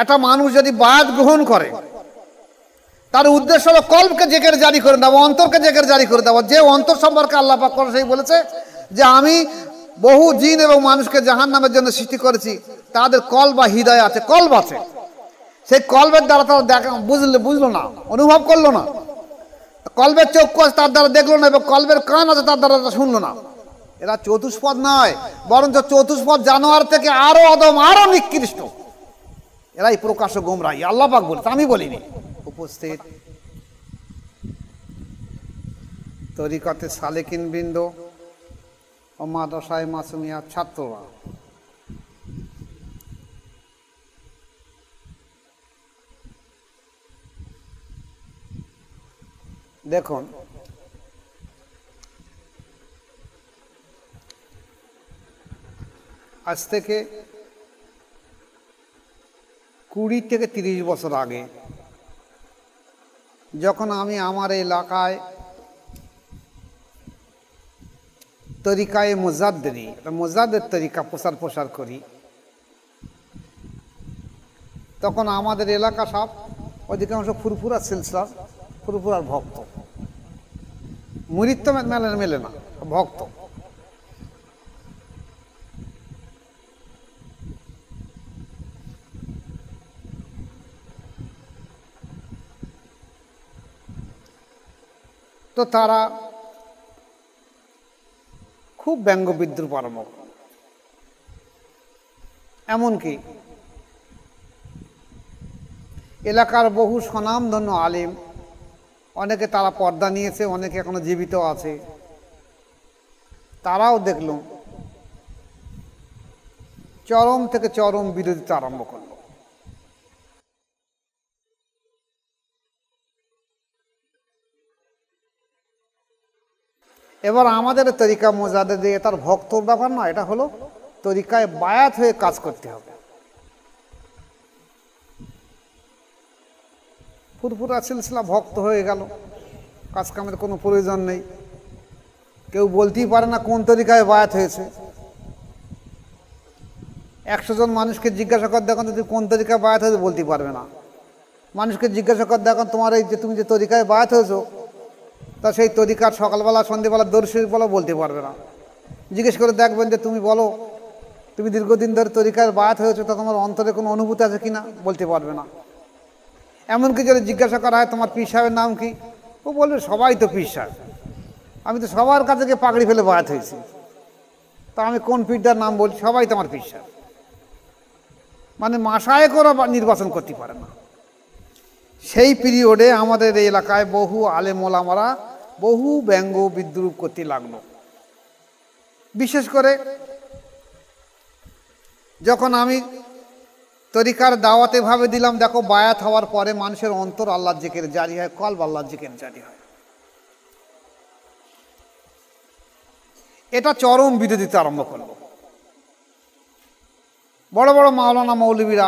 একটা মানুষ যদি বায়াত গ্রহণ করে তার উদ্দেশ্য হলো কলবকে জেকের জারি করে দেওয়া, অন্তরকে জেকের জারি করে দেওয়া। যে অন্তর সম্পর্কে আল্লাহ পাক সেই বলেছে যে আমি বহু জিন এবং মানুষকে জাহান্নামের জন্য সৃষ্টি করেছি, তাদের কল বা হৃদয় আছে, কলব আছে। সেই কলবের দ্বারা তারা দেখা বুঝলো না, অনুভব করলো না। কলবের চক্ষু আছে, তার দ্বারা দেখলো না, এবং কলবের কান আছে, তার দ্বারা শুনলো না। এরা চতুষ্পদ নয়, বরঞ্চ চতুষ্পদ জানোয়ার থেকে আরো অদম, আরো নিকৃষ্ট। এরাই প্রকাশ্য গোমরাহী, আল্লাহ পাক বলেছে, আমি বলিনি। উপস্থিত তরিকতে সালেকিন বৃন্দ ও মাদ্রাসায়ে মাসুমিয়া ছাত্ররা, দেখুন আজ থেকে 20 থেকে 30 বছর আগে যখন আমি আমার এলাকায় তরিকায়ে মুজাদ্দেদ তরিকা প্রসার করি, তখন আমাদের এলাকা সব অধিকাংশ ফুরফুরা সিলসিলার ফুরফুরার ভক্ত। মুরিদ তো মেলে না, ভক্ত। তো তারা খুব ব্যঙ্গ বিদ্রুপ আরম্ভ করে। এমনকি এলাকার বহু স্বনামধন্য আলেম, অনেকে তারা পর্দা নিয়েছে, অনেকে এখনো জীবিত আছে, তারাও দেখলাম চরম থেকে চরম বিরোধিতা আরম্ভ করল। এবার আমাদের তরিকা মুজাদ্দেদে তার ভক্তর ব্যাপার না, এটা হলো তরিকায় বায়াত হয়ে কাজ করতে হবে। ফুরফুরা সিলসিলা ভক্ত হয়ে গেল, কাজ কামের কোনো প্রয়োজন নেই, কেউ বলতেই পারে না কোন তরিকায় বায়াত হয়েছে। 100 জন মানুষকে জিজ্ঞাসা কর দেখুন যদি কোন তরিকায় বায়াত হয়েছে, বলতে পারবে না। মানুষকে জিজ্ঞাসা কর দেখুন তোমার এই যে তুমি যে তরিকায় বায়াত হয়েছো, তা সেই তরিকার সকালবেলা সন্ধ্যেবেলা দরুদ শরীফ বলো, বলতে পারবে না। জিজ্ঞেস করে দেখবেন যে তুমি বলো তুমি দীর্ঘদিন ধরে তরিকায় বায়াত হয়েছো, তা তোমার অন্তরে কোনো অনুভূতি আছে কিনা, বলতে পারবে না। এমনকি যদি জিজ্ঞাসা করা হয় তোমার পীর সাহেবের নাম কি, ও বলবে সবাই তো পীর সাহেব, আমি তো সবার কাছে গিয়ে পাগড়ি ফেলে বায়াত হয়েছি, তা আমি কোন পীরটার নাম বলছি, সবাই তো আমার পীর সাহেব। মানে মাসায় করে নির্বাচন করতে পারে না। সেই পিরিয়ডে আমাদের এই এলাকায় বহু আলেম ওলামারা বহু ব্যঙ্গ বিদ্রুপ করতে লাগলো। বিশেষ করে যখন আমি তরিকার দাওয়াতে ভাবে দিলাম, দেখো বায়াত হওয়ার পরে মানুষের অন্তর আল্লাহর জিকির জারি হয়, কলব আল্লাহর জিকির জারি হয়, এটা চরম বিরোধিতা আরম্ভ করলো। বড় বড় মাওলানা মৌলবীরা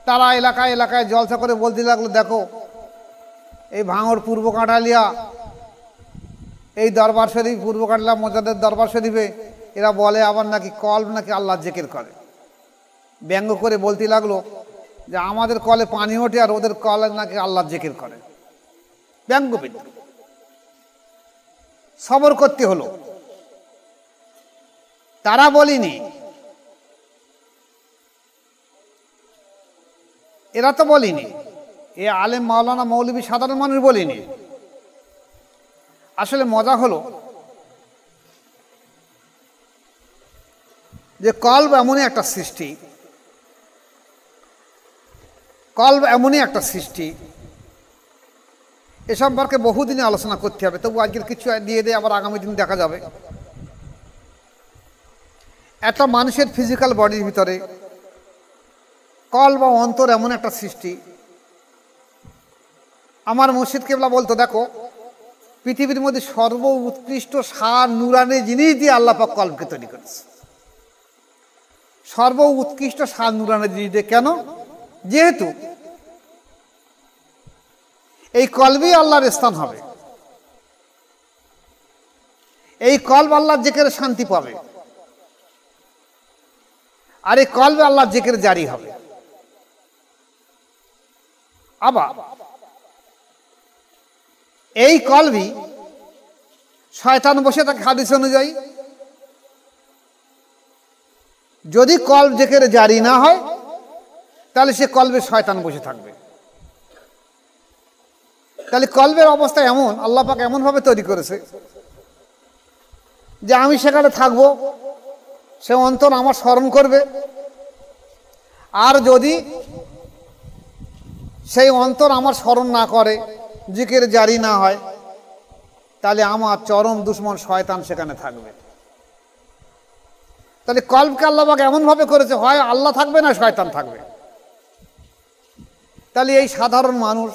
তারা এলাকায় এলাকায় জলসা করে বলতে লাগলো, দেখো এই ভাঙড় পূর্ব কাঁঠালিয়া এই দরবার শরীফ, পূর্ব কাঁঠালিয়া মুজাদ্দেদ দরবার শরীফে এরা বলে আবার নাকি কলব নাকি আল্লাহর জিকির করে। ব্যঙ্গ করে বলতে লাগলো যে আমাদের কলে পানি ওঠে আর ওদের কলে নাকি আল্লাহর জিকির করে। ব্যঙ্গ বিদ্রুপ, সবর করতে হলো। তারা বলিনি, এরা তো বলিনি, এ আলেম মাওলানা মৌলবী সাধারণ মানুষ বলিনি। আসলে মজা হলো যে কলব এমনই একটা সৃষ্টি, কলব এমনই একটা সৃষ্টি, এ সম্পর্কে বহুদিনে আলোচনা করতে হবে, তবু আজকের কিছু দিয়ে দিয়ে আবার আগামী দিন দেখা যাবে। একটা মানুষের ফিজিক্যাল বডির ভিতরে কলব বা অন্তর এমন একটা সৃষ্টি। আমার মুর্শিদ কেবলা বলতো, দেখো পৃথিবীর মধ্যে সর্ব উৎকৃষ্ট সার নুরানি জিনিস দিয়ে আল্লাহ পাক কলবকে তৈরি করেছে। সর্ব উৎকৃষ্ট সার নুরানি জিনিস দিয়ে, কেন? যেহেতু এই কলবই আল্লাহর স্থান হবে, এই কলব আল্লাহর জিকিরে শান্তি পাবে। আর এই কলবে আল্লাহ জিকির জারি হবে। আবার এই কলবি শয়তান বসে থাকে হাদিস অনুযায়ী। যদি কলব জিকির জারি না হয় তাহলে সে কলবে শয়তান বসে থাকবে। তাহলে কলবের অবস্থা এমন, আল্লাহ পাক এমন ভাবে তৈরি করেছে যে আমি সেখানে থাকবো, সে অন্তর আমার স্মরণ করবে। আর যদি সেই অন্তর আমার স্মরণ না করে, জিকির জারি না হয়, তাহলে আমার চরম দুশ্মন শয়তান সেখানে থাকবে। তাহলে কলবকে আল্লাহ পাক এমন ভাবে করেছে, হয় আল্লাহ থাকবে না শয়তান থাকবে। তাহলে এই সাধারণ মানুষ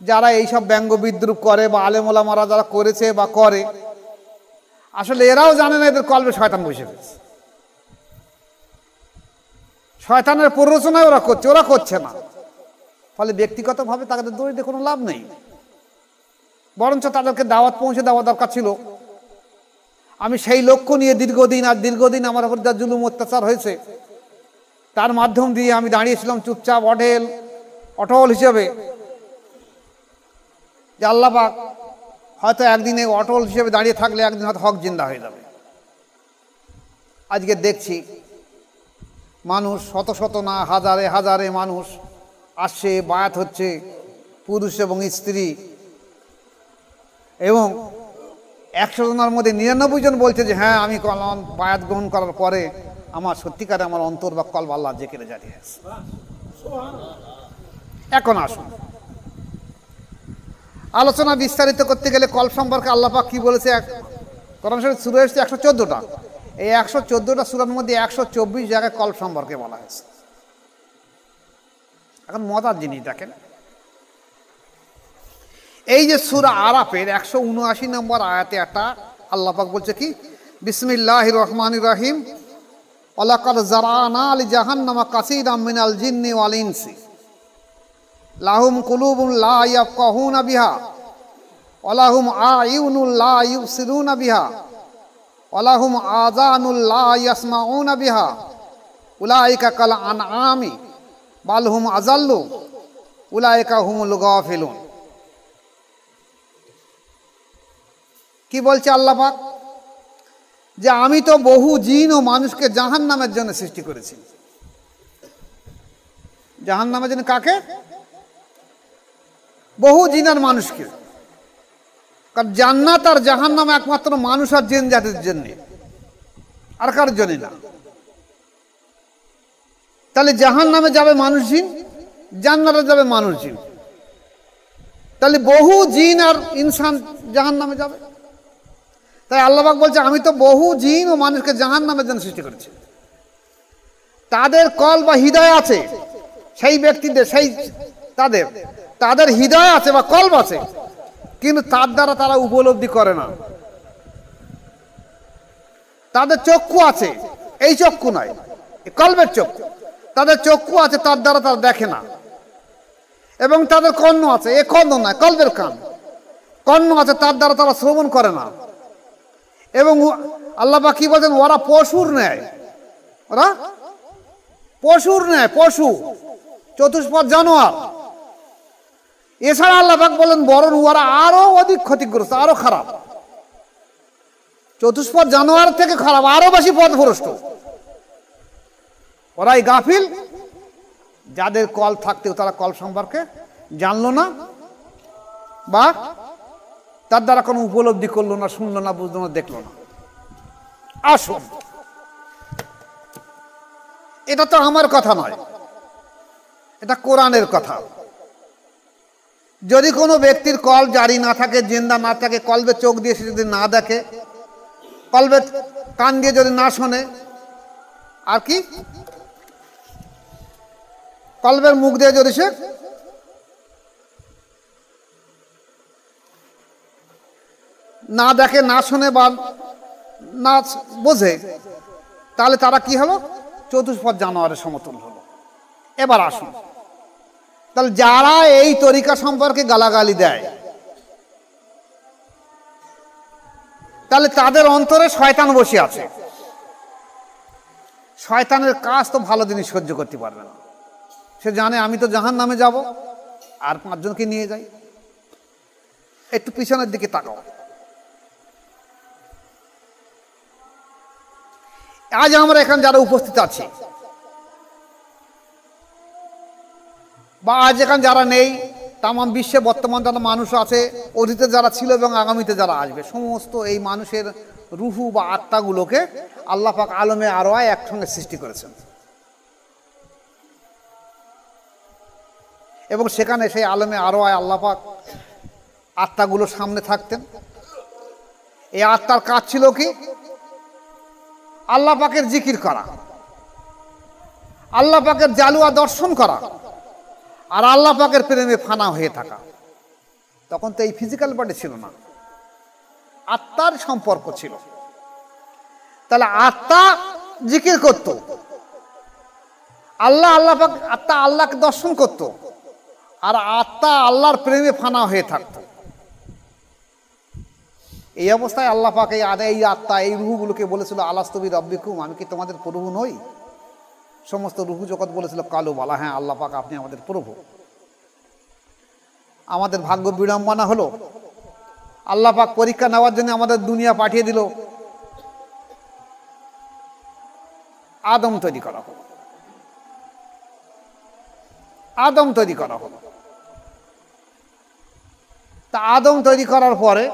যারা এইসব ব্যঙ্গ বিদ্রুপ করে বা আলেম ওলামারা যারা করেছে বা করে, আসলে এরাও জানে না এদের কলবে শয়তান বসে গেছে। শয়তানের প্ররোচনায় ওরা করছে না। ফলে ব্যক্তিগতভাবে তাদের দোষ দিয়ে কোনো লাভ নেই, বরঞ্চ তাদেরকে দাওয়াত পৌঁছে দেওয়া দরকার ছিল। আমি সেই লক্ষ্য নিয়ে দীর্ঘদিন আমার উপর যা জুলুম অত্যাচার হয়েছে, তার মাধ্যম দিয়ে আমি দাঁড়িয়েছিলাম চুপচাপ অটল হিসেবে, যে আল্লাহ পাক হয়তো একদিনে অটল হিসেবে দাঁড়িয়ে থাকলে একদিন হয়তো হক জিন্দা হয়ে যাবে। আজকে দেখছি মানুষ শত শত না হাজারে হাজারে মানুষ আসছে, বায়াত হচ্ছে, পুরুষ এবং স্ত্রী, এবং 100 জনের মধ্যে 99 জন বলছে যে হ্যাঁ আমি বায়াত গ্রহণ করার পরে আমার সত্যিকারে আমার অন্তর বা কলব আল্লাহ জিকিরে জারি হয়েছে। এখন আসুন আলোচনা বিস্তারিত করতে গেলে কলব সম্পর্কে আল্লাহ পাক কি বলেছে, কোরআন শরীফ সূরা এসেছে 114টা। এই 114টা সূরার মধ্যে 124 জায়গায় কলব সম্পর্কে বলা হয়েছে। এখন মজার জিনিস দেখেন, এই যে সূরা আরাফের 179 নম্বর আয়াতে একটা আল্লাহ পাক বলছে কি, বিসমিল্লাহির রহমানির রহিম, ওয়ালাকাদ যারানা লি জাহান্নামা কাসীরাম মিনাল জিন্নি ওয়াল ইনসি লাহুম কুলুবুন লা ইয়াফকাহুনা বিহা ওয়া লাহুম আয়ুনুন লা ইউবসিরুনা বিহা ওয়া লাহুম আযানুন লা ইয়াসমাউনা বিহা উলাইকা কাল আনআমি বাল হুম আযাল্লু উলাইকা হুমুল গাফিলুন। কি বলছে আল্লাহ পাক, যে আমি তো বহু জিন ও মানুষকে জাহান্নামের জন্য সৃষ্টি করেছি। জাহান্নামের জন্য কাকে? বহু জিন আর মানুষকে। কারণ জান্নাত আর জাহান্নাম একমাত্র মানুষ আর জিন জাতির জন্য, আর কারোর জন্য না। তাহলে জাহান্নামে যাবে মানুষ জিন, জান্নাতে যাবে মানুষ জিন। তাহলে বহু জিন আর ইনসান জাহান্নামে যাবে। তাই আল্লাহ পাক বলছে আমি তো বহু জিন ও মানুষকে জাহান্নামের জন্য সৃষ্টি করেছি। তাদের কল বা হৃদয় আছে, সেই ব্যক্তিদের তাদের হৃদয় আছে বা কলব আছে, কিন্তু তার দ্বারা তারা উপলব্ধি করে না। তাদের চক্ষু আছে, এই চক্ষু নয়, কলবের চক্ষু। তাদের চক্ষু আছে, তার দ্বারা তারা দেখে না। এবং তাদের কর্ণ আছে, এ কর্ণ নয়, কলবের কান। কর্ণ আছে, তার দ্বারা তারা শ্রবণ করে না। এবং আল্লাহ পাক কি বলেন, ওরা পশুর ন্যায়, ওরা পশুর ন্যায়, পশু, চতুষ্পদ জানোয়ার। এছাড়া আল্লাহ পাক বলেন বরং ওরা আরো অধিক ক্ষতিগ্রস্ত, আরো খারাপ। চতুষ্পদ জানোয়ার থেকে খারাপ, আরো বেশি পথভ্রষ্ট। ওরাই গাফিল, যাদের কল থাকতেও তারা কল সম্পর্কে জানলো না, বা তার দ্বারা কোনো উপলব্ধি করলো না, শুনলো না, বুঝলো না, দেখলো না। আসুন, এটা তো আমার কথা নয়, এটা কোরআনের কথা। যদি কোনো ব্যক্তির কল জারি না থাকে, জিন্দা না থাকে, কলবে চোখ দিয়ে সে যদি না দেখে, কলবে কান দিয়ে যদি না শোনে, আর কি কলবের মুখ দিয়ে যদি সে না দেখে, না শোনে বা না বোঝে, তাহলে তারা কি হলো? চতুষ্পদ জানোয়ারের সমতুল্য হলো। এবার আসুন, তাহলে যারা এই তরিকা সম্পর্কে গালাগালি দেয়, তাহলে তাদের অন্তরে শয়তান বসে আছে। শয়তানের কাজ তো ভালো জিনিস সহ্য করতে পারবে না। সে জানে আমি তো জাহান্নামে যাব, আর 5 জনকে নিয়ে যাই। একটু পিছনের দিকে তাকাও। আজ আমরা এখানে যারা উপস্থিত আছি, বা আজ এখানে যারা নেই, তাম বিশ্বে বর্তমান যারা মানুষ আছে, অতীতে যারা ছিল এবং আগামীতে যারা আসবে, সমস্ত এই মানুষের রুহু বা আত্মাগুলোকে আল্লাহ পাক আলমে আরওয়ায় একসঙ্গে সৃষ্টি করেছেন। এবং সেখানে সেই আলমে আরওয়ায় আল্লাহ পাক আত্মাগুলো সামনে থাকতেন। এই আত্মার কাজ ছিল কি? আল্লাহ পাকের জিকির করা, আল্লাহ পাকের জালুয়া দর্শন করা, আর আল্লাহ পাকের প্রেমে ফানা হয়ে থাকা। তখন তো এই ফিজিক্যাল বডি ছিল না, আত্মার সম্পর্ক ছিল। তাহলে আত্মা জিকির করত, আল্লাহ পাক আত্মা আল্লাহকে দর্শন করত, আর আত্মা আল্লাহর প্রেমে ফানা হয়ে থাকত। এই অবস্থায় আল্লাহ পাক এই আত্মা এই রুহগুলোকে বলেছিল, আলাস্তু বিরব্বিকুম, আমি কি তোমাদের প্রভু নই? সমস্ত রুহু জগৎ বলেছিল কালু বালা, হ্যাঁ আল্লাহ পাক আপনি আমাদের প্রভু। আমাদের ভাগ্য বিড়ম্বনা হলো, আল্লাহ পাক পরীক্ষা নেওয়ার জন্য আমাদের দুনিয়া পাঠিয়ে দিল, আদম তৈরি করা হলো। আদম তৈরি করা হলো। তা আদম তৈরি করার পরে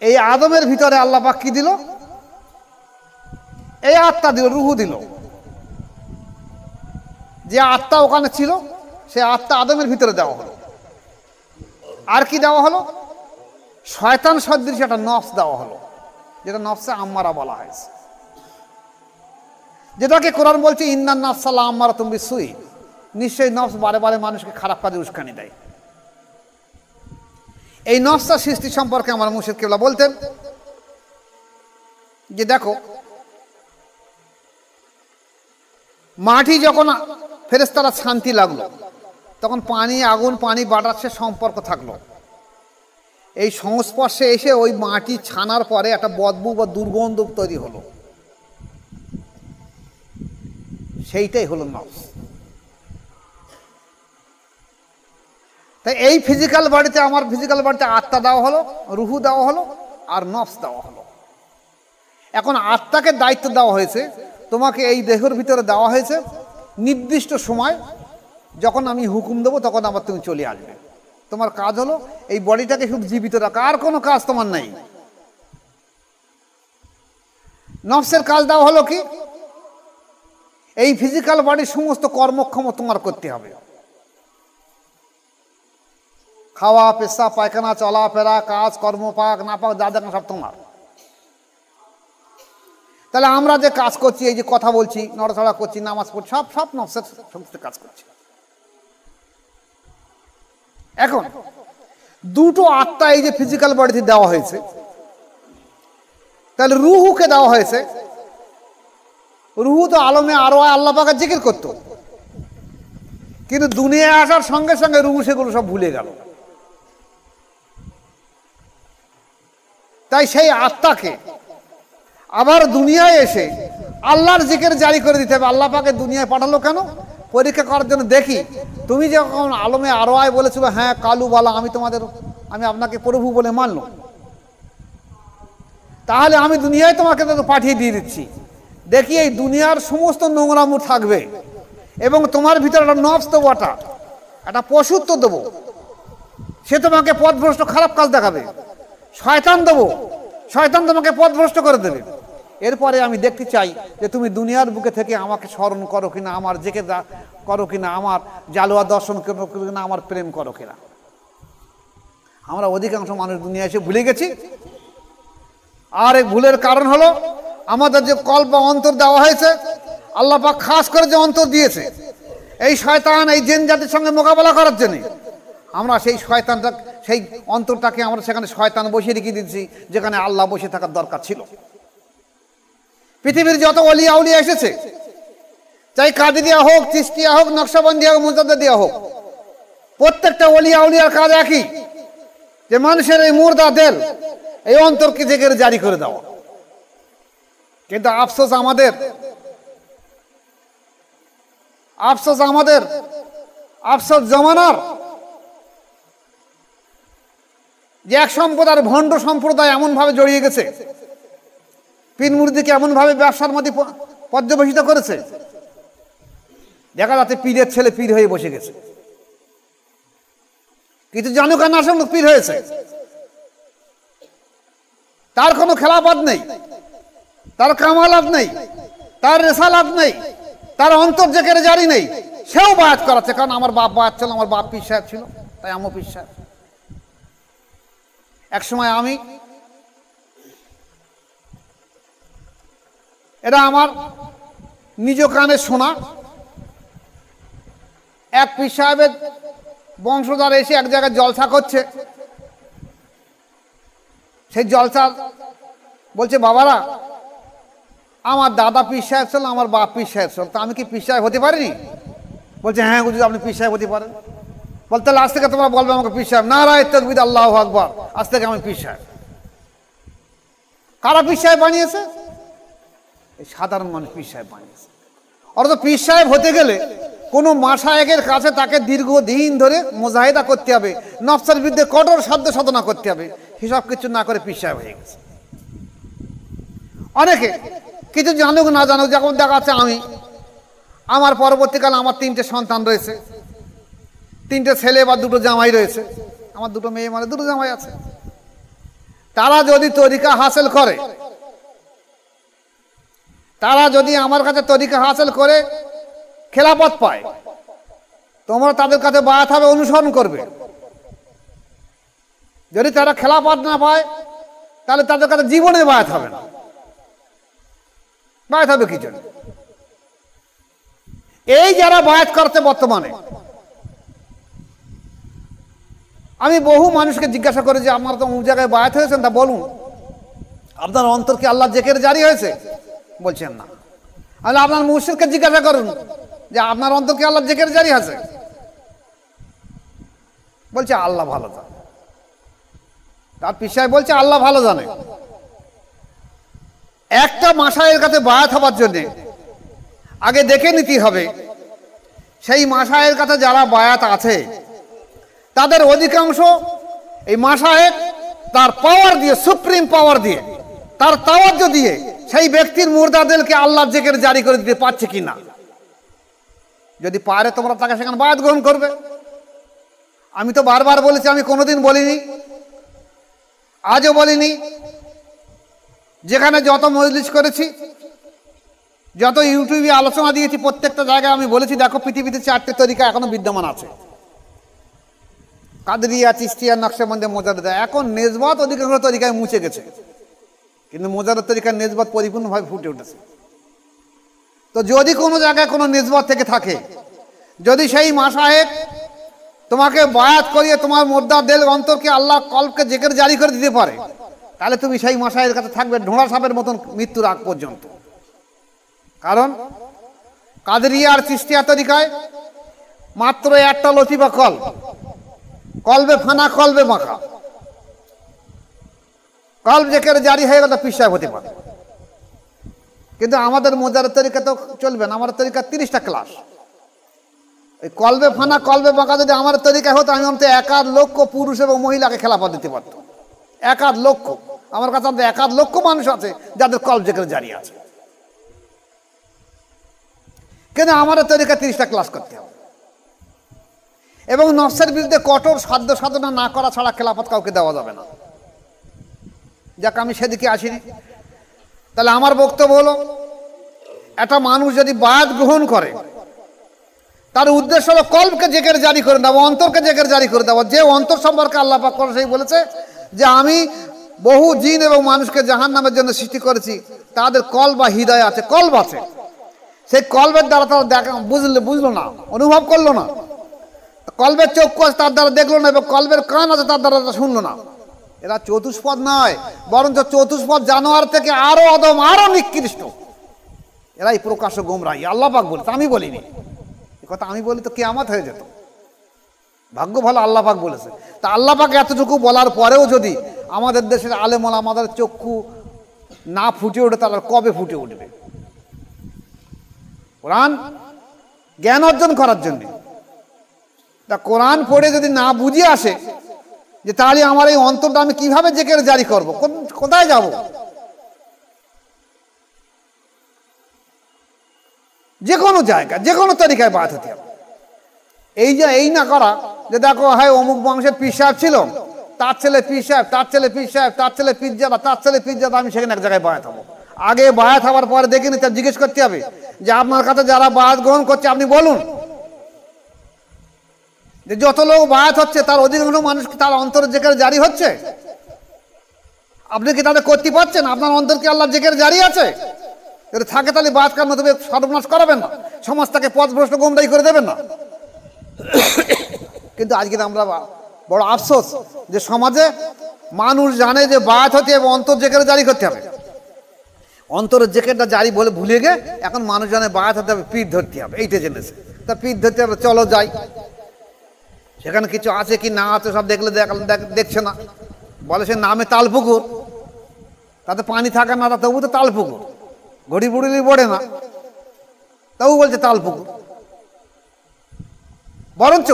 এই আদমের ভিতরে আল্লাহ পাক কি দিল? এই আত্মা দিল, রুহু দিল। যে আত্মা ওখানে ছিল, সে আত্মা আদমের ভিতরে দেওয়া হলো। আর কি দেওয়া হলো? শয়তান সদৃশ একটা নফস দেওয়া হলো, যেটা নফসে আম্মারা বলা হয়েছে, যেটাকে কোরআন বলছে ইন্নান নাফসা লাআম্মারাতুম বিসসুই, নিশ্চয়ই নফস বারে বারে মানুষকে খারাপ কাজে উস্কানি দেয়। এই নফসা সৃষ্টি সম্পর্কে আমার মুর্শিদ কেবলা বলতেন যে দেখো, মাটি যখন ফেরেশতারা শান্তি লাগলো, তখন পানি আগুন পানি বাতাসের সম্পর্ক থাকলো। এই সংস্পর্শে এসে ওই মাটি ছানার পরে একটা বদবু বা দুর্গন্ধ তৈরি হলো, সেইটাই হলো নফস। তাই এই ফিজিক্যাল বডিতে, আমার ফিজিক্যাল বডিতে আত্মা দেওয়া হলো, রুহু দেওয়া হলো, আর নফস দেওয়া হলো। এখন আত্মাকে দায়িত্ব দেওয়া হয়েছে, তোমাকে এই দেহের ভিতরে দেওয়া হয়েছে, নির্দিষ্ট সময় যখন আমি হুকুম দেবো তখন আবার তুমি চলে আসবে। তোমার কাজ হলো এই বডিটাকে শুধু জীবিত রাখা, আর কোনো কাজ তোমার নেই। নফসের কাজ দেওয়া হলো কি? এই ফিজিক্যাল বডির সমস্ত কর্মক্ষম তোমার করতে হবে। খাওয়া, পেশাব, পায়খানা, চলাফেরা, কাজ কর্ম, পাক না পাক, যা দেখেন সব তোমার। তাহলে আমরা যে কাজ করছি, এই যে কথা বলছি, নড়াচড়া করছি, নামাজ পড়ছি, সব সব নফসের সমস্ত কাজ করছি। এখন দুটো আত্মা এই যে ফিজিক্যাল বডিতে দেওয়া হয়েছে, তাহলে রুহুকে দেওয়া হয়েছে। রুহু তো আলমে আরওয়ায় আল্লাহ পাকের জিকির করত, কিন্তু দুনিয়ায় আসার সঙ্গে সঙ্গে রুহু সেগুলো সব ভুলে গেল। তাই সেই আত্মাকে আবার দুনিয়ায় এসে আল্লাহর জিকির জারি করে দিতে হবে। আল্লাহ পাকে দুনিয়ায় পাঠালো কেন? পরীক্ষা করার জন্য। দেখি তুমি যখন আলমে আরওয়ায় বলেছিল হ্যাঁ কালু বালা, আমি আপনাকে প্রভু বলে মানলাম, তাহলে আমি দুনিয়ায় তোমাকে পাঠিয়ে দিয়ে দিচ্ছি। দেখি এই দুনিয়ার সমস্ত নোংরামু থাকবে, এবং তোমার ভিতরে একটা নফস দেবো, একটা পশুত্ব দেবো, সে তোমাকে পথভ্রষ্ট খারাপ কাজ দেখাবে। শয়তান দেবো, শয়তান তোমাকে পথভ্রষ্ট করে দেবে। এরপরে আমি দেখতে চাই যে তুমি দুনিয়ার বুকে থেকে আমাকে স্মরণ করো কিনা, আমার জেকে করো কিনা, আমার জালুয়া দর্শন করো কিনা, আমার প্রেম করো কিনা। আমরা অধিকাংশ মানুষ দুনিয়া এসে ভুলে গেছি। আর এই ভুলের কারণ হলো আমাদের যে কল্প বা অন্তর দেওয়া হয়েছে, আল্লাহ পাক খাস করে যে অন্তর দিয়েছে এই শয়তান, এই জিন জাতির সঙ্গে মোকাবেলা করার জন্য, আমরা সেই শয়তানটা, সেই অন্তরটাকে আমরা সেখানে শয়তান বসিয়ে রেখে দিচ্ছি, যেখানে আল্লাহ বসে থাকার দরকার ছিল। পৃথিবীর যত ওলিয়া উলিয়া এসেছে, চাই কাদিরিয়া হোক, চিশতিয়া হোক, নকশবন্দিয়া হোক, মুজাদ্দিদিয়া হোক, প্রত্যেকটা ওলিয়া উলিয়ার কাজ একই, যে মানুষের এই মুর্দা দেল, এই অন্তরকে জেগে জারি করে দেওয়া। কিন্তু আফসোস আমাদের, আফসোস আমাদের, আফসোস জমানার যে এক সম্প্রদায়ের ভণ্ড সম্প্রদায় এমনভাবে জড়িয়ে গেছে, পীর মুরিদিকে এমনভাবে ব্যবসার মধ্যে পর্যবেসিত করেছে, দেখা যাচ্ছে পীরের ছেলে পীর হয়ে বসে গেছে। কিছু জানুক আর না জানুক পীর হয়েছে, তার কোনো খেলাফত নেই, তার কামালাত নেই, তার রেসালাত নেই, তার অন্তর জেকেরে জারি নেই, সেও বায়াত করাচ্ছে। কারণ আমার বাপ বায়াত ছিল, আমার বাপ পীর সাহেব ছিল, তাই আমিও পীর সাহেব। এক সময় আমি, এটা আমার নিজ কানে শোনা, এক পীর সাহেবের বংশধর এসে এক জায়গায় জলসা করছে। সেই জলসা বলছে, বাবারা আমার দাদা পীর সাহেব ছিল, আমার বাপ পীর সাহেব ছিল, তা আমি কি পীর সাহেব হতে পারিনি? বলছে, হ্যাঁ হুজুর আপনি পীর সাহেব হতে পারেন। বলতে আজ থেকে তোমরা বলবে আমাকে পীর সাহেব, নারায়ে তাকবীর, আল্লাহু আকবার, আজ থেকে আমি পীর সাহেব। কারা পীর সাহেব বানিয়েছে? এই সাধারণ মানুষ পীর সাহেব বানিয়েছে। অর্থাৎ পীর সাহেব হতে গেলে কোনো মাশায়েখের কাছে তাকে দীর্ঘদিন ধরে মুজাহিদা করতে হবে, নফসের বিরুদ্ধে কঠোর সাধ্য সাধনা করতে হবে, হিসাব কিছু না করে পীর সাহেব হয়ে গেছে। অনেকে কিছু জানুক না জানুক, যখন দেখা যাচ্ছে আমার পরবর্তীকালে আমার 3টে সন্তান রয়েছে, 3টে ছেলে বা 2টো জামাই রয়েছে, আমার 2টো মেয়ে মানে 2টো জামাই আছে। তারা যদি তরিকা হাসিল করে, তারা যদি আমার কাছে তরিকা হাসিল করে খেলাফত পায়, তোমরা তাদের কাছে বায়াত হবে, অনুসরণ করবে। যদি তারা খেলাফত না পায়, তাহলে তাদের কাছে জীবনে বায়াত হবে না। বায়াত হবে কি জন্য? এই যারা বায়াত করতে বর্তমানে, আমি বহু মানুষকে জিজ্ঞাসা করে যে আপনারা তো অমুক জায়গায় বায়াত হয়েছেন, তা বলুন আপনার অন্তর কি আল্লাহ জেকের জারি হয়েছে? বলছেন না। তাহলে আপনার মুর্শিদকে জিজ্ঞাসা করুন যে আপনার অন্তর কি আল্লাহ জেকের জারি আছে? বলছে আল্লাহ ভালো জানে। তার পীর সাহেব বলছে আল্লাহ ভালো জানে। একটা মাশায়েখের কাছে বায়াত হবার জন্য আগে দেখে নিতে হবে সেই মাশায়েখের কাছে যারা বায়াত আছে তাদের অধিকাংশ এই মাশায়েখ তার পাওয়ার দিয়ে, সুপ্রিম পাওয়ার দিয়ে, তার তাওয়াজ্জু দিয়ে সেই ব্যক্তির মুর্দাদেরকে আল্লাহ জেকের জারি করে দিতে পারছে কিনা। যদি পারে তোমরা তাকে সেখানে বায়াত গ্রহণ করবে। আমি তো বারবার বলেছি, আমি কোনোদিন বলিনি, আজও বলিনি, যেখানে যত মজলিস করেছি, যত ইউটিউবে আলোচনা দিয়েছি, প্রত্যেকটা জায়গায় আমি বলেছি দেখো পৃথিবীতে 4টে তরিকা এখনো বিদ্যমান আছে, কাদরিয়া, চিশতিয়া, নকশবন্দি, মোজাদ্দেদা। এখন নেসবত অধিকাংশ তরিকায় মুছে গেছে, কিন্তু মোজাদ্দেদ তরিকার নেসবত পরিপূর্ণভাবে ফুটে উঠেছে। তো যদি কোনো জায়গায় কোনো নেসবত থেকে থাকে, যদি সেই মাশায়েখ তোমাকে বায়াত করিয়ে তোমার মুর্দাদের অন্তরকে আল্লাহ কলবকে জেকের জারি করে দিতে পারে, তাহলে তুমি সেই মাশায়েখের কাছে থাকবে ঢোঁড়া সাপের মতন মৃত্যুর আগ পর্যন্ত। কারণ কাদরিয়া আর চিশতিয়া তরিকায় মাত্র একটা লতিফা কলবে ফানা, কলবে মাখা, কলব জেকের জারি হয়ে গেলে পীর সাহেব হতে পারে। কিন্তু আমাদের মোজাদ্দেদ তরিকা তো চলবে না, আমার তরিকা 30টা ক্লাস। এই কলবে ফানা, কলবে মাখা যদি আমার তরিকা হতো, আমি অন্তত 1 লক্ষ পুরুষ এবং মহিলাকে খেলাফত দিতে পারতাম। 1 লক্ষ, আমার কাছে অন্তত 1 লক্ষ মানুষ আছে যাদের কলব জেকের জারি আছে। কিন্তু আমাদের তরিকা 30টা ক্লাস করতে হবে এবং নফসের বিরুদ্ধে কঠোর সাধ্য সাধনা না করা ছাড়া খেলাফত কাউকে দেওয়া যাবে না। যাক, আমি সেদিকে আসিনি। তাহলে আমার বক্তব্য হলো, একটা মানুষ যদি বায়াত গ্রহণ করে, তার উদ্দেশ্য হলো কলবকে জেকের জারি করে দেওয়া, অন্তরকে জেকের জারি করে দেওয়া। যে অন্তর সম্পর্কে আল্লাহ পাক সেই বলেছে যে আমি বহু জিন এবং মানুষকে জাহান্নামের জন্য সৃষ্টি করেছি, তাদের কলব বা হৃদয় আছে, কলব আছে। সেই কলবের দ্বারা তারা দেখা বুঝলো না, অনুভব করলো না। কলবের চক্ষু আছে, তার দ্বারা দেখলো না, এবং কলবের কান আছে, তার দ্বারা শুনলো না। এরা চতুষ্পদ নয়, বরঞ্চ চতুষ্পদ জানোয়ার থেকে আরো অদম, আরো নিকৃষ্ট। এরাই প্রকাশ্য গোমরাহী। আল্লাহ পাক বলে, আমি বলিনি। এ কথা আমি বলি তো কিয়ামত হয়ে যেত। ভাগ্য ভালো আল্লাহ পাক বলেছে। তা আল্লাহ পাক এতটুকু বলার পরেও যদি আমাদের দেশের আলেম ওলামা আমাদের চক্ষু না ফুটে ওঠে তাহলে কবে ফুটে উঠবে? কোরআন জ্ঞান অর্জন করার জন্য। তা কোরআন পড়ে যদি না বুঝে আসে যে তাহলে আমার এই অন্তরটা আমি কিভাবে জিকির জারি করব, কোথায় যাব? যে কোনো জায়গায় যে কোনো তরিকায় বাত হতে হবে। এই না করা যে দেখো হ্যাঁ অমুক বংশের পীর সাহেব ছিল, তার ছেলে পীর সাহেব, তার ছেলে পীর সাহেব, তার ছেলে পীরজাদা, তার ছেলে পীরজাদা, আমি সেখানে এক জায়গায় বায়াত হবো। আগে বায়াত হওয়ার পরে দেখিনি, তার জিজ্ঞেস করতে হবে যে আপনার কাছে যারা বায়াত গ্রহণ করছে আপনি বলুন যে যত লোক বায়াত হচ্ছে তার অধিকাংশ মানুষ কি তার অন্তরে জিকির জারি হচ্ছে? আপনি কি তাদের করতে পারছেন? আপনার অন্তর কি আল্লাহর জিকির জারি আছে? যদি থাকে তাহলে বায়াত করার মতো সর্বনাশ করাবেন না, সমাজটাকে পথভ্রষ্ট গোমরাহি করে দেবেন না। কিন্তু আজকে আমরা বড় আফসোস যে সমাজে মানুষ জানে যে বায়াত হতে এবং অন্তর জিকির জারি করতে হবে, অন্তরের জিকিরটা জারি বলে ভুলে গিয়ে এখন মানুষ জানে বায়াত হতে হবে, পীর ধরতে হবে, এইটা জেনেছে। তা পীর ধরতে হবে, চলো যাই, সেখানে কিছু আছে কি না আছে সব দেখলে দেখছে না, বলে সে নামে তালপুকুর, তাতে পানি থাকে না, তবু তো তালপুকুর, ঘড়ি বুড়িলি পড়ে না, তবু বলছে তালপুকুর। বরঞ্চ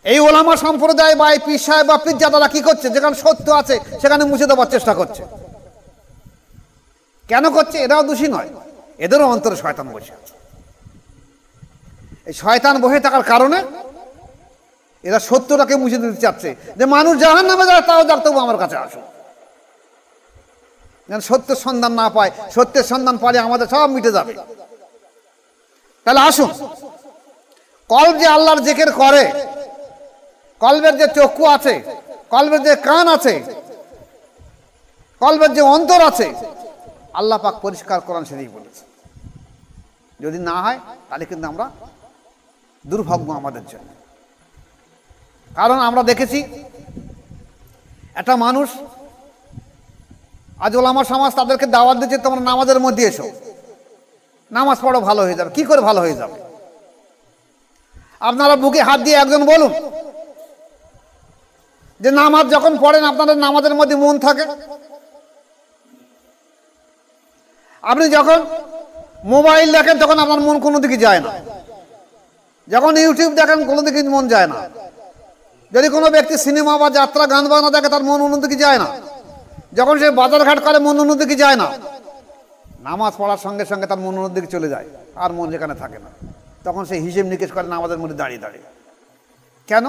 এই ওলামা সম্প্রদায় বা এই পীর সাহেব বা পীরজাদারা কি করছে, যেখানে সত্য আছে সেখানে মুছে দেওয়ার চেষ্টা করছে। কেন করছে? এরাও দোষী নয়, এদেরও অন্তরে শয়তান বসে আছে। এই শয়তান বসে থাকার কারণে এরা সত্যটাকে মুছে দিতে চাচ্ছে যে মানুষ জাহান্নামে যায় তাও যাক, তবু আমার কাছে আসুন। যেন সত্যের সন্ধান না পায়, সত্যের সন্ধান পালে আমাদের সব মিটে যাবে। তাহলে আসুন, কলব যে আল্লাহর জিকির করে, কলবের যে চক্ষু আছে, কলবের যে কান আছে, কলবের যে অন্তর আছে, আল্লাহ পাক পরিষ্কার কোরআন শরীফ বলেছে। যদি না হয় তাহলে কিন্তু আমরা দুর্ভাগ্য আমাদের জন্য। কারণ আমরা দেখেছি একটা মানুষ, আজ ওলামা সমাজ তাদেরকে দাওয়াত দিচ্ছে তোমরা নামাজের মধ্যে এসো, নামাজ পড়ো ভালো হয়ে যাবে। কি করে ভালো হয়ে যাবে? আপনারা বুকে হাত দিয়ে একজন বলুন যে নামাজ যখন পড়েন আপনাদের নামাজের মধ্যে মন থাকে? আপনি যখন মোবাইল দেখেন তখন আপনার মন কোনো দিকে যায় না, যখন ইউটিউব দেখেন কোনো দিকে মন যায় না, যদি কোনো ব্যক্তি সিনেমা বা যাত্রা গান বাজনা দেখে তার মন অন্যদিকে যায় না, যখন সে বাজারঘাট করে মন অন্যদিকে যায় না, নামাজ পড়ার সঙ্গে সঙ্গে তার মন অন্যদিকে চলে যায়, আর মন যেখানে থাকে না। তখন সে হিসেব নিকেশ করে নামাজের মধ্যে দাঁড়িয়ে দাঁড়িয়ে। কেন?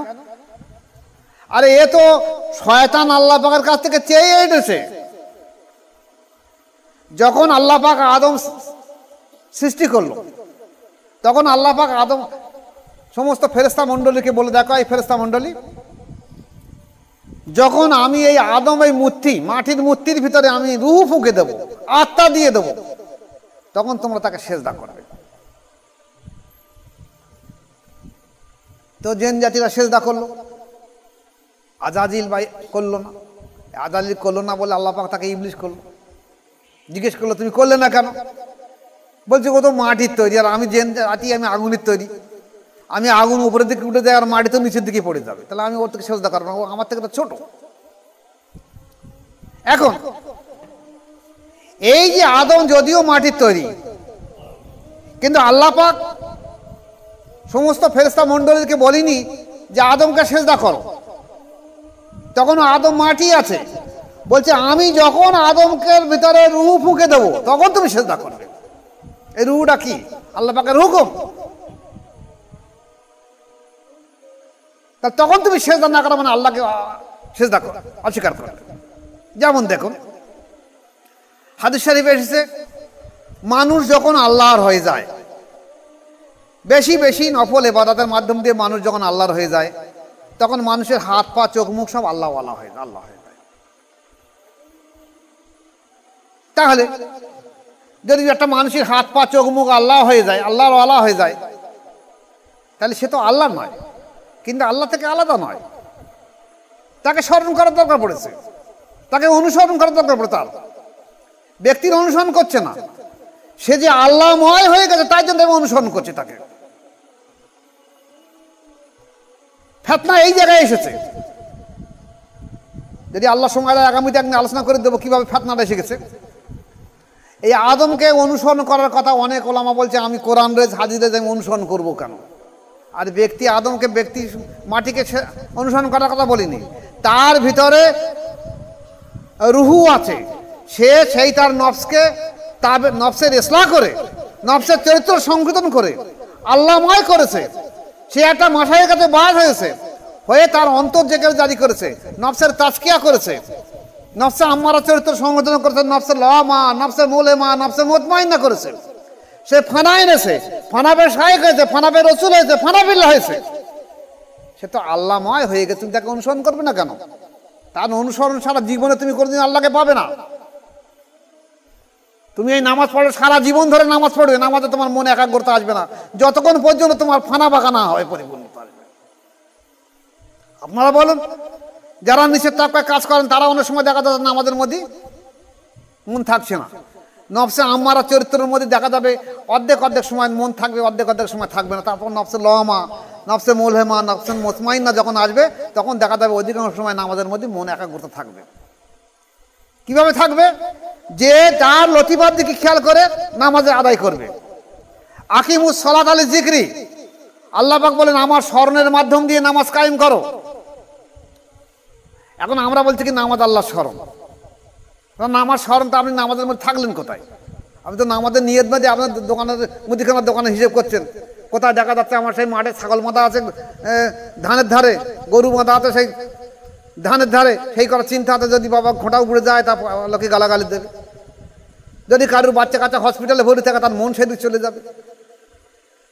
আরে এ তো শয়তান আল্লাহ পাকের কাছ থেকে চেয়ে এনেছে। যখন আল্লাহ পাক আদম সৃষ্টি করলো তখন আল্লাহ পাক আদম সমস্ত ফেরেশতা মণ্ডলীকে বলে, দেখো এই ফেরেশতা মণ্ডলী, যখন আমি এই আদম এই মূর্তি মাটির মূর্তির ভিতরে আমি রূহ ফুঁকে দেবো, আত্মা দিয়ে দেবো, তখন তোমরা তাকে সেজদা করবে। তো জিন জাতিরা সেজদা করলো, আজাজিল ভাই করলো না। আজাজিল করলো না বলে আল্লাহ পাক তাকে ইবলিশ করলো। জিজ্ঞেস করলো তুমি করলে না কেন? বলছে ও তো মাটির তৈরি, আর আমি জিন জাতি, আমি আগুনের তৈরি, আমি আগুন উপরের দিকে উঠে যাই আর মাটি তো নিচের দিকে পড়ে যাবে, তাহলে আমি ওর থেকে সেজদা করবো না, ও আমার থেকে তো ছোট। এখন এই যে আদম যদিও মাটির তৈরি, কিন্তু আল্লাহ পাক সমস্ত ফেরেশতা মণ্ডলীকে বলিনি যে আদমকে সেজদা করো, তখন আদম মাটি আছে। বলছে আমি যখন আদমকে ভিতরে রূহ ফুঁকে দেবো তখন তুমি সেজদা করবে। এই রূহটা কি? আল্লাহ পাকের হুকুম। তা তখন তুমি সেজদা না করো মানে আল্লাহকে সেজদা করো, অস্বীকার করবে। যেমন দেখুন হাদিস শরীফে এসেছে, মানুষ যখন আল্লাহর হয়ে যায়, বেশি বেশি নফল ইবাদতের মাধ্যম দিয়ে মানুষ যখন আল্লাহর হয়ে যায়, তখন মানুষের হাত পা চোখ মুখ সব আল্লাহ হয়ে যায়, আল্লাহ হয়ে যায়। তাহলে যদি একটা মানুষের হাত পা চোখ মুখ আল্লাহ হয়ে যায়, আল্লাহর ওয়ালা হয়ে যায়, তাহলে সে তো আল্লাহ নয়, কিন্তু আল্লাহ থেকে আলাদা নয়। তাকে স্মরণ করার দরকার পড়েছে, তাকে অনুসরণ করার দরকার পড়ে। তার ব্যক্তির অনুসরণ করছে না, সে যে আল্লাহময় হয়ে গেছে তাই জন্য আমি অনুসরণ করছি তাকে। ফিতনা এই জায়গায় এসেছে। যদি আল্লাহ সময় আগামীতে একদিন আলোচনা করে দেবো কীভাবে ফিতনাটা এসে গেছে। এই আদমকে অনুসরণ করার কথা অনেক ওলামা বলছে, আমি কোরআন রেজ হাদিস রেজ আমি অনুসরণ করবো কেন? আর ব্যক্তি আদমকে ব্যক্তি মাটিকে অনুসরণ করার কথা বলিনি, তার ভিতরে রুহু আছে, সে সেই তার নফসকে তার নফসের ইসলাহ করে, নফসের চরিত্র সংশোধন করে আল্লাহময় করেছে। সে একটা মাসায়ের কাছে বাদ হয়েছে, হয়ে তার অন্তর জেগে জারি করেছে, নফসের তাজকিয়া করেছে, নফসে আম্মারা চরিত্র সংশোধন করেছে, নফসে লমা, নফসে মুলেমা, নফসে মুতমাইন্না করেছে। সে ফানা এনেছে, ফানাবের শায়েখ হয়েছে, ফানাবের রসুল হয়েছে, ফানাবিল্লাহ হয়েছে। সে তো আল্লাহময় হয়ে গেছে, তুমি তাকে অনুসরণ করবে না কেন? তার অনুসরণ সারা জীবনে তুমি কোনোদিন আল্লাহকে পাবে না। তুমি এই নামাজ পড়ো, সারা জীবন ধরে নামাজ পড়বে, নামাজে তোমার মনে একাগ্রতা আসবে না যতক্ষণ পর্যন্ত তোমার ফানা বাঁকা না হয় পরিপূর্ণ। আপনারা বলুন, যারা নিষেধ তাকে কাজ করেন তারা অনেক সময় দেখা যাচ্ছে নামাজের মধ্যে মন থাকছে না। নফসে আম্মারা চরিত্রের মধ্যে দেখা যাবে অর্ধেক অর্ধেক সময় মন থাকবে, অর্ধেক অর্ধেক সময় থাকবে না। তারপর নফসে লমা, নফসে মুলহেমা, নফসে মুতমাইন্না যখন আসবে তখন দেখা যাবে অধিকাংশ সময় নামাজের মধ্যে মন একাগ্রতা থাকবে। কিভাবে থাকবে? যে তার লতিফার দিকে খেয়াল করে নামাজে আদায় করবে। আকিমুস সালাত আলি জিকরি, আল্লাহ পাক বলেন আমার স্মরণের মাধ্যম দিয়ে নামাজ কায়েম করো। এখন আমরা বলছি কি নামাজ আল্লাহর স্মরণ, নামাজ স্মরণ, তো আপনি নামাজের মধ্যে থাকলেন কোথায়? আপনি তো নামাজের নিয়ত বাদে আপনার দোকানের মুদিখানার দোকানে হিসেব করছেন। কোথায় দেখা যাচ্ছে আমার সেই মাঠে ছাগল বাঁধা আছে ধানের ধারে, গরু বাঁধা আছে সেই ধানের ধারে, সেই করার চিন্তা আছে যদি বাবা ঘোঁটা উপড়ে যায় তা লোকে গালাগালি দেবে। যদি কারোর বাচ্চা কাচ্চা হসপিটালে ভর্তি থাকে তার মন সেদিক চলে যাবে।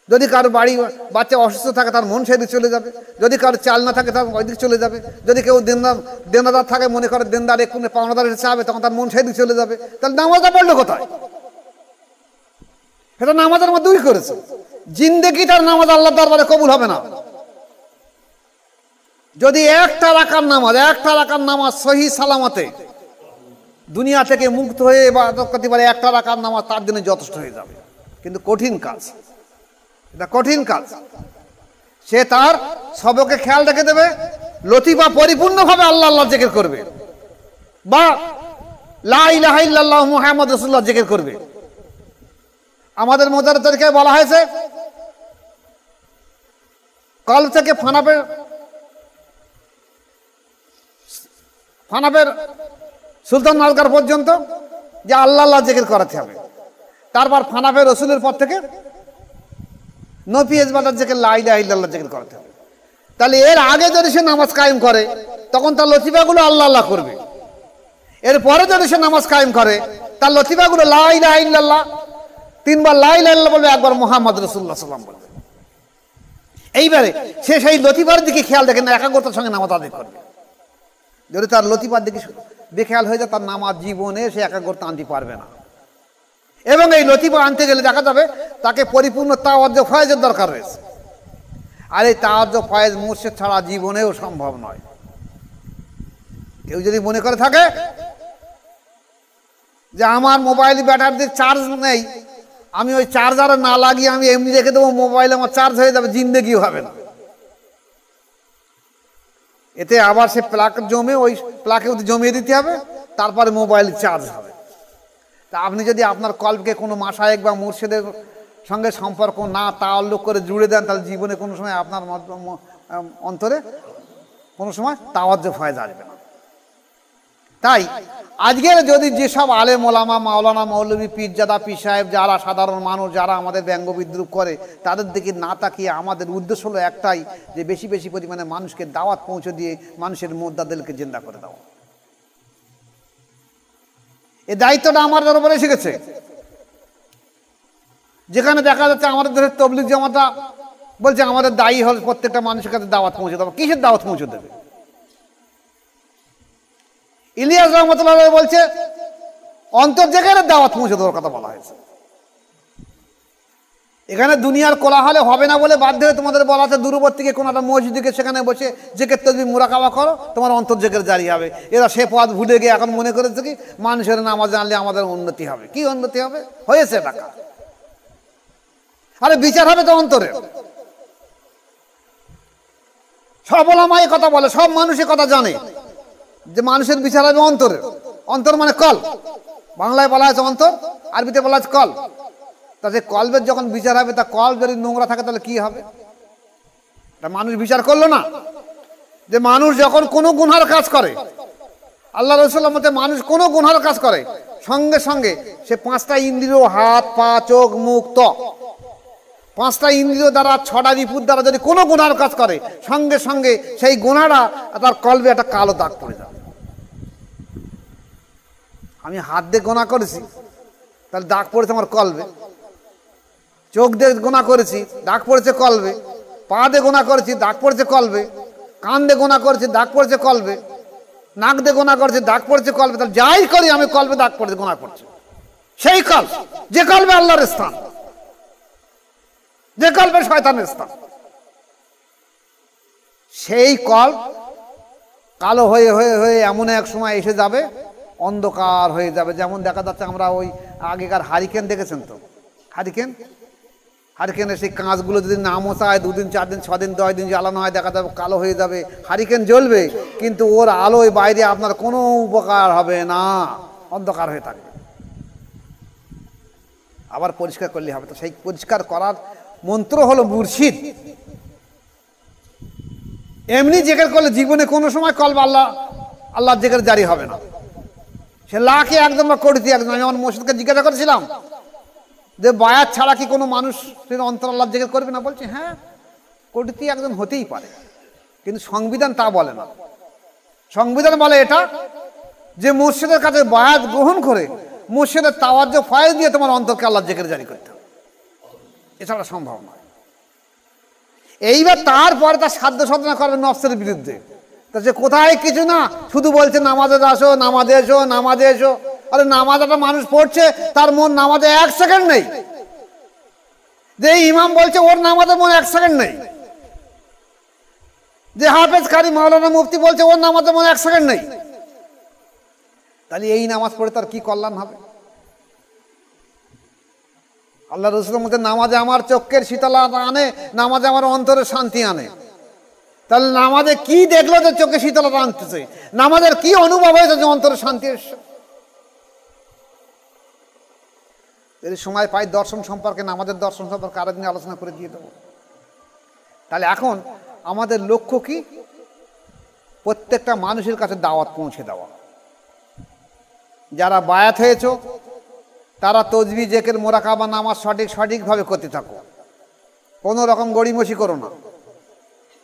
যদি কারোর বাড়ি বাচ্চা অসুস্থ থাকে তার মন সেদিক চলে যাবে। যদি কারোর চাল না থাকে তার ওইদিক চলে যাবে। যদি কেউ দেনাদার থাকে, মনে করে দেনদার এক্ষুনি পাওনাদার এসে চাবে, তখন তার মন সেদিক চলে যাবে। তাহলে নামাজটা পড়লো কোথায়? সেটা নামাজের মধ্যেই করেছে। জিন্দেগি তার নামাজ আল্লাহ দরবারে কবুল হবে না। যদি একটা রাকার নামাজ সহি সালামতে দুনিয়া থেকে মুক্ত হয়ে ইবাদত করতে পারে, একটা রাকার নামাজ তার জন্য যথেষ্ট হয়ে যাবে। কিন্তু কঠিন কাজ, এটা কঠিন কাজ। সে তার সবকে খেয়াল রেখে দেবে, লতিফা পরিপূর্ণভাবে আল্লাহ আল্লাহ জিকির করবে, বা লা ইলাহা ইল্লাল্লাহ মুহাম্মদ রাসূলুল্লাহ জিকির করবে। আমাদের মোজার তরিকায় বলা হয়েছে কলব থেকে ফানাবের সুলতান নালকার পর্যন্ত যে আল্লাহ আল্লাহ জিকির করাতে হবে। তারপর ফানাবের রসুলের পর থেকে নফিয়েজ বাজার জিকির লা ইলাহা ইল্লাল্লাহ জিকির করাতে হবে। তাহলে এর আগে যদি সে নামাজ কায়েম করে তখন তার লতিফাগুলো আল্লাহ আল্লাহ করবে। এরপরে যদি সে নামাজ কায়েম করে তার লতিফাগুলো লা ইলাহা ইল্লাল্লাহ, তিনবার লা ইলাহা ইল্লাল্লাহ বলবে, একবার মুহাম্মদ রাসূলুল্লাহ সাল্লাল্লাহু আলাইহি ওয়াসাল্লাম বলবে। এইবারে সে সেই লতিফার দিকে খেয়াল দেখে না, একাগ্রতার সঙ্গে নামাজ আদায় করবে। যদি তার লতিফার দিকে বেখেয়াল হয়ে যায় তার নামাজ জীবনে সে একাগ্রতা আনতে পারবে না। এবং এই লতিফা আনতে গেলে দেখা যাবে তাকে পরিপূর্ণ তাওয়াজ্জুহ ফয়েজের দরকার রয়েছে। আর এই তাওয়াজ্জুহ ফয়েজ মুর্শিদ ছাড়া জীবনেও সম্ভব নয়। কেউ যদি মনে করে থাকে যে আমার মোবাইল ব্যাটারিতে চার্জ নেই, আমি ওই চার্জারে না লাগিয়ে আমি এমনি রেখে দেবো, মোবাইল আমার চার্জ হয়ে যাবে, জিন্দেগিও হবে না। এতে আবার সে প্লাক জমে, ওই প্লাকে জমিয়ে দিতে হবে, তারপরে মোবাইল চার্জ হবে। তা আপনি যদি আপনার কলবকে কোনো মাশায়েখ বা মুর্শিদের সঙ্গে সম্পর্ক না তাআল্লুক করে জুড়ে দেন, তাহলে জীবনে কোনো সময় আপনার অন্তরে কোনো সময় তাওয়াজ্জুহ ফয়েজ আসবে না। তাই আজকের যদি যেসব আলেম ওলামা, মাওলানা, মৌলভী, পীরজাদা, পীর সাহেব, যারা সাধারণ মানুষ, যারা আমাদের ব্যঙ্গ বিদ্রুপ করে, তাদের দিকে না তাকিয়ে আমাদের উদ্দেশ্য হলো একটাই, যে বেশি বেশি পরিমাণে মানুষকে দাওয়াত পৌঁছে দিয়ে মানুষের মুর্দাদেরকে জিন্দা করে দেওয়া। এই দায়িত্বটা আমাদের উপরে এসে গেছে। যেখানে দেখা যাচ্ছে আমাদের দেশের তবলিগ জামাতা বলছে আমাদের দায়ী হল প্রত্যেকটা মানুষের কাছে দাওয়াত পৌঁছে দেবো। কিসের দাওয়াত পৌঁছে দেবে? ইলিয়াস রহমতুল্লাহ বলছে অন্তর জায়গায় দাওয়াত পৌঁছে দেওয়ার কথা বলা হয়েছে। এখানে দুনিয়ার কোলাহলে হবে না বলে বাধ্য হয়ে তোমাদের বলা আছে দূরবর্তীকে কোনো একটা মসজিদকে সেখানে বসে জেকের তসবিহ মুরাকাবা করো, তোমার অন্তর জেকের জারি হবে। এরা সে পথ ভুলে গিয়ে এখন মনে করেছে কি মানুষের নামাজ জানলে আমাদের উন্নতি হবে। কি উন্নতি হবে? হয়েছে টাকা। আরে বিচার হবে তো অন্তরে। সব ওলামা এই কথা বলে, সব মানুষ এই কথা জানে। যে মানুষের বিচার হবে অন্তরের। অন্তর মানে কল, বাংলায় বলা আছে অন্তর, আরবিতে বলা আছে কল। তা সে কলবের যখন বিচার হবে, তা কল যদি নোংরা থাকে তাহলে কি হবে? তা মানুষ বিচার করলো না যে মানুষ যখন কোনো গুনহার কাজ করে, আল্লাহ রাসূলের মতে মানুষ কোনো গুনহার কাজ করে, সঙ্গে সঙ্গে সে পাঁচটা ইন্দ্রিয়, হাত পা চোখ মুখ ত্বক, পাঁচটা ইন্দ্রিয় দ্বারা, ছটা রিপুর দ্বারা যদি কোনো গুনার কাজ করে, সঙ্গে সঙ্গে সেই গুনাটা তার কলবে একটা কালো দাগ পড়ে যাবে। আমি হাত দিয়ে গোনা করেছি, তাহলে দাগ পড়েছে আমার কলবে। চোখ দিয়ে গোনা করেছি, দাগ পড়েছে কলবে। পা দিয়ে গোনা করেছি, দাগ পড়েছে কলবে। কান দিয়ে গোনা করেছি, দাগ পড়েছে কলবে। নাক দিয়ে গোনা করেছি, দাগ পড়েছে কলবে। তাহলে যাই করি আমি, কলবে দাগ পড়েছে, গোনা পড়ছে। সেই কল, যে কলবে আল্লাহর স্থান, যে কলবে শয়তানের স্থান, সেই কল কালো হয়ে হয়ে হয়ে এমন এক সময় এসে যাবে, অন্ধকার হয়ে যাবে। যেমন দেখা যাচ্ছে, আমরা ওই আগেকার হারিকেন দেখেছেন তো, হারিকেনের সেই কাঁচগুলো যদি না মশায় 2 দিন 4 দিন 6 দিন 10 দিন জ্বালানো হয়, দেখা যাবে কালো হয়ে যাবে। হারিকেন জ্বলবে, কিন্তু ওর আলোয় বাইরে আপনার কোনো উপকার হবে না, অন্ধকার হয়ে থাকবে। আবার পরিষ্কার করলে হবে। তো সেই পরিষ্কার করার মন্ত্র হলো মুর্শিদ। এমনি জিকির করলে জীবনে কোনো সময় কলব আল্লাহ জিকির জারি হবে না। সে লাখে একদম বা কোটিতে একদম। আমি আমার মসজিদকে জিজ্ঞাসা করেছিলাম যে বায়াত ছাড়া কি কোনো মানুষ অন্তর আল্লাহ জিকির করবে না? বলছে হ্যাঁ, কোটিতে একজন হতেই পারে, কিন্তু সংবিধান তা বলে না। সংবিধান বলে এটা যে মসজিদের কাছে বায়াত গ্রহণ করে মসজিদের তাওয়াজ্জুহ ফয়েজ দিয়ে তোমার অন্তরকে আল্লাহ জিকির জারি করতে হবে, এছাড়া সম্ভব নয়। এইবার তারপরে তার সাধ্য সাধনা করবে নফসের বিরুদ্ধে। তা সে কোথায় কিছু না, শুধু বলছে নামাজে আসো, নামাজে এসো, নামাজে এসো। আরে নামাজ একটা মানুষ পড়ছে, তার মন নামাজে 1 সেকেন্ড নেই। যে ইমাম বলছে ওর নামাজে মন 1 সেকেন্ড নেই। যে হাফেজ কারি মাওলানা মুফতি বলছে ওর নামাজে মন 1 সেকেন্ড নেই। তাহলে এই নামাজ পড়ে তার কি কল্যাণ হবে? আল্লাহ রাসূলের মধ্যে নামাজে আমার চোখের শীতলতা আনে, নামাজে আমার অন্তরের শান্তি আনে। তাহলে নামাজে কি দেখলো যে চোখে শীতলতা আনতেছে? নামাজের কি অনুভব হয়েছে যে অন্তরের শান্তি এসছে? যদি সময় পাই দর্শন সম্পর্কে, নামাজের দর্শন সম্পর্কে আরেকদিন আলোচনা করে দিয়ে দেবো। তাহলে এখন আমাদের লক্ষ্য কি? প্রত্যেকটা মানুষের কাছে দাওয়াত পৌঁছে দেওয়া। যারা বায়াত হয়েছো তারা তসবিহ জিকির মোরাকাবা নামাজ সঠিকভাবে করতে থাকো। কোনো রকম গড়িমসি করো না।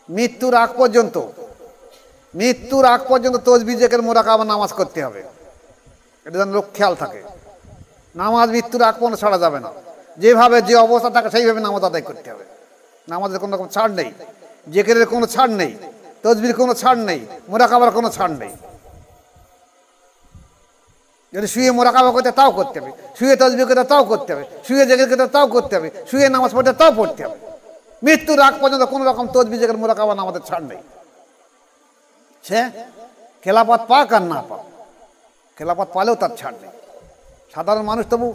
মৃত্যুর আগ পর্যন্ত তসবিহ জিকির মোরাকাবা নামাজ করতে হবে, এটা যেন লোক খেয়াল থাকে। নামাজ মৃত্যুর আগ পর্যন্ত ছাড়া যাবে না। যেভাবে যে অবস্থা থাকে সেইভাবে নামাজ আদায় করতে হবে। নামাজের কোনো রকম ছাড় নেই, জিকিরের কোনো ছাড় নেই, তসবিহর কোনো ছাড় নেই, মোরাকাবার কোনো ছাড় নেই। যদি শুয়ে মোরাকাবা করতে তাও করতে হবে, শুয়ে তসবিহ করতে তাও করতে হবে, শুয়ে জিকির করতে তাও করতে হবে, শুয়ে নামাজ পড়তে তাও পড়তে হবে। মৃত্যুর আগ পর্যন্ত কোনো রকম তসবিহ জিকির মোরাকাবা নামাজের ছাড় নেই। সে খেলাফত পাক আর না পাক, খেলাফত পালেও তার ছাড় নেই। সাধারণ মানুষ তবু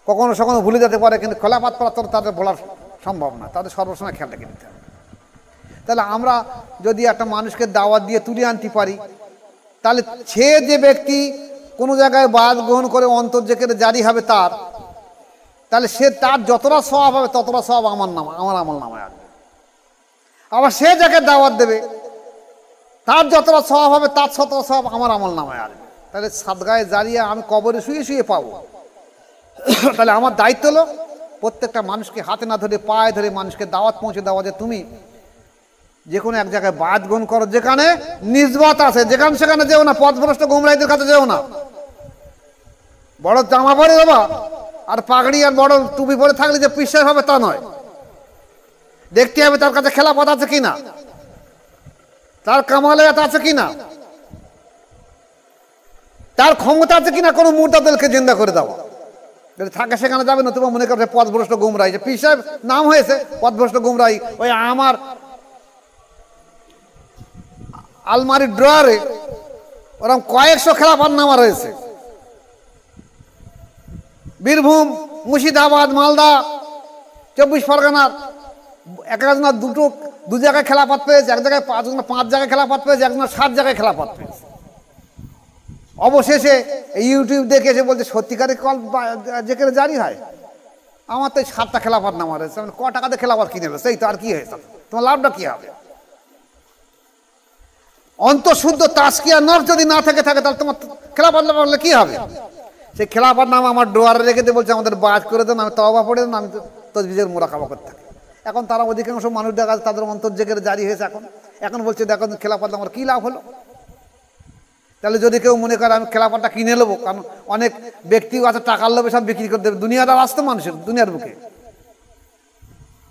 কখনো ভুলে যেতে পারে, কিন্তু খেলাফত পাওয়া তো তাদের বলার সম্ভব না। তাদের সর্বসময় খেয়াল রেখে দিতে হবে। তাহলে আমরা যদি একটা মানুষকে দাওয়াত দিয়ে তুলে আনতে পারি, তাহলে সে যে ব্যক্তি কোনো জায়গায় বায়াত গ্রহণ করে অন্তর জিকির জারি হবে তাহলে তার যতটা সওয়াব হবে ততটা সওয়াব আমার আমল নামায় আসবে। আবার সে যাকে দাওয়াত দেবে তার যতটা সওয়াব হবে তার ততটা সওয়াব আমার আমল নামায় আসবে। তাহলে সাদগায়ে জারিয়া আমি কবরে শুয়ে শুয়ে পাবো। তাহলে আমার দায়িত্ব হলো প্রত্যেকটা মানুষকে হাতে না ধরে পায়ে ধরে মানুষকে দাওয়াত পৌঁছে দেওয়া, যে তুমি যে কোনো এক জায়গায় বায়াত গ্রহণ করো, যেখানে নিসবত আছে, যেখানে সেখানে যেও না, পথভ্রষ্ট গোমরাইদের কাছে যেও না। বড় জামা পরে দেবা আর পাগড়ি আর বড় টুপি পরে থাকলে যে বিশ্বাস হবে তা নয়। দেখতে হবে তার কাছে খেলাফত আছে কিনা, তার কামালিয়াত আছে কিনা, তার ক্ষমতা আছে কিনা কোনো মুরতাদকে জিন্দা করে দেওয়া। যদি থাকে সেখানে যাবে না, তোমার মনে করছে পথভ্রষ্ট গুমরাই, যে পীর সাহেব নাম হয়েছে পথভ্রষ্ট গুমরাই। ওই আমার আলমারির ড্রয়ারে ওরকম কয়েকশো খেলাফত নামা রয়েছে। বীরভূম, মুর্শিদাবাদ, মালদা, 24 পরগনার একজনের দু জায়গায় খেলাফত পেয়েছে, এক জায়গায় 5 জায়গায় খেলাফত পেয়েছে, একজনের 7 জায়গায় খেলাফত পেয়েছে। অবশেষে এই ইউটিউব দেখে এসে বলছে সত্যিকারে কল যেখানে জারি হয়। আমার তো এই 7টা খেলাফত নামা রয়েছে, ক টাকাতে খেলাফত কিনে নেবে, সেই তো আর কি হয়েছে, তোমার লাভটা কি হবে? অন্তঃশুদ্ধ তাজকিয়া নফস যদি না থাকে তাহলে তোমার খেলাফত বললে কি হবে? সেই খেলাফত নাম আমার ডোয়ারে রেখে দিয়ে বলছে আমাদের বাজ করে দেন, আমি তওবা পড়ে দেন, আমি তসবিহের মোরাকাবা করতে থাকি। এখন তারা অধিকাংশ মানুষ দেখা যাচ্ছে তাদের অন্তর জেগে জারি হয়েছে। এখন বলছে দেখো খেলাফত আমার কী লাভ হলো? তাহলে যদি কেউ মনে করে আমি খেলাফতটা কিনে নেবো, কারণ অনেক ব্যক্তিও আছে টাকার লোভে সব বিক্রি করে দেবে, দুনিয়াদার আসতো মানুষের দুনিয়ার বুকে,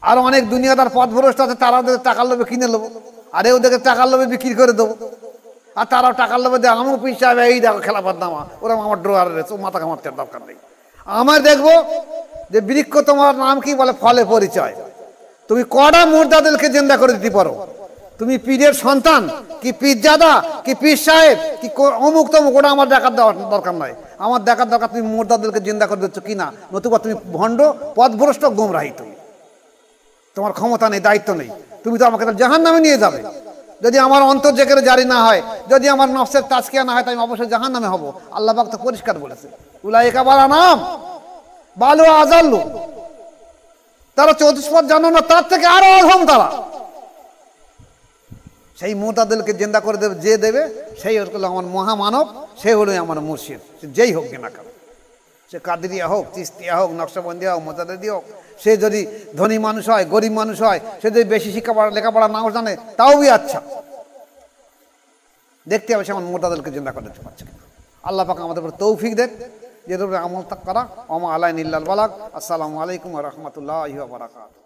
আর অনেক দুনিয়াদার পথভ্রষ্ট আছে, তারা ওদের টাকার লোভে কিনে নেবো, আর ওদেরকে টাকার লোভে বিক্রি করে দেবো, আর তারাও টাকার লোভে দেয় আমিও পিছিয়ে হবে, এই দেখো খেলাফত নামা, ওরা আমার ড্রয়ারে রয়েছে, ও মাথা কামাতে দরকার নেই। আমার দেখবো যে বৃক্ষ তোমার নাম কি বলে, ফলে পরিচয়। তুমি কটা মুর্দাদেরকে জিন্দা করে দিতে পারো? তুমি পীরের সন্তান কি পীরজাদা কি পীর সাহেব কি অমুক তমুক, ওটা আমার দেখার দরকার নয়। আমার দেখার দরকার তুমি মুর্দাদেরকে জিন্দা করে দিচ্ছ কিনা, নতুবা তুমি ভণ্ড পথভ্রষ্ট গোমরাহি। তুমি তোমার ক্ষমতা নেই, দায়িত্ব নেই, তুমি তো আমাকে জাহান্নামে নিয়ে যাবে। যদি আমার অন্তর জেকেরে জারি না হয়, যদি আমার নফসের তাজকিয়া না হয়, তাই আমি অবশ্যই জাহান্নামে হব। আল্লাহ পাক তো পরিষ্কার বলেছে, উলাইকা বালা নাম বালু আজাল্লু, তারা চতুষ্পদ জানো না, তার থেকে আরো অধম তারা। সেই মুর্দাদেরকে জিন্দা করে দেবে যে দেবে, সেই হলো আমার মহামানব, সে হলো আমার মুর্শিদ, যেই হোক কিনা কেন, সে কাদেরিয়া হোক, চিস্তিয়া হোক, নকশবন্দিয়া হোক, মোজাদ্দেদি হোক। সে যদি ধনী মানুষ হয়, গরিব মানুষ হয়, সে যদি বেশি লেখাপড়া নাও জানে, তাও বি আচ্ছা, দেখতে হবে সে আমার মুর্দাদেরকে জিন্দা করে দিতে পারছে কিনা। আল্লাহ পাক আমাদের উপর তৌফিক দেন, যে আমল করা। ওমা আলাইনা ইল্লাল বালাগ। আসসালামু আলাইকুম ওয়া রাহমাতুল্লাহি ওয়া বারাকাতুহু।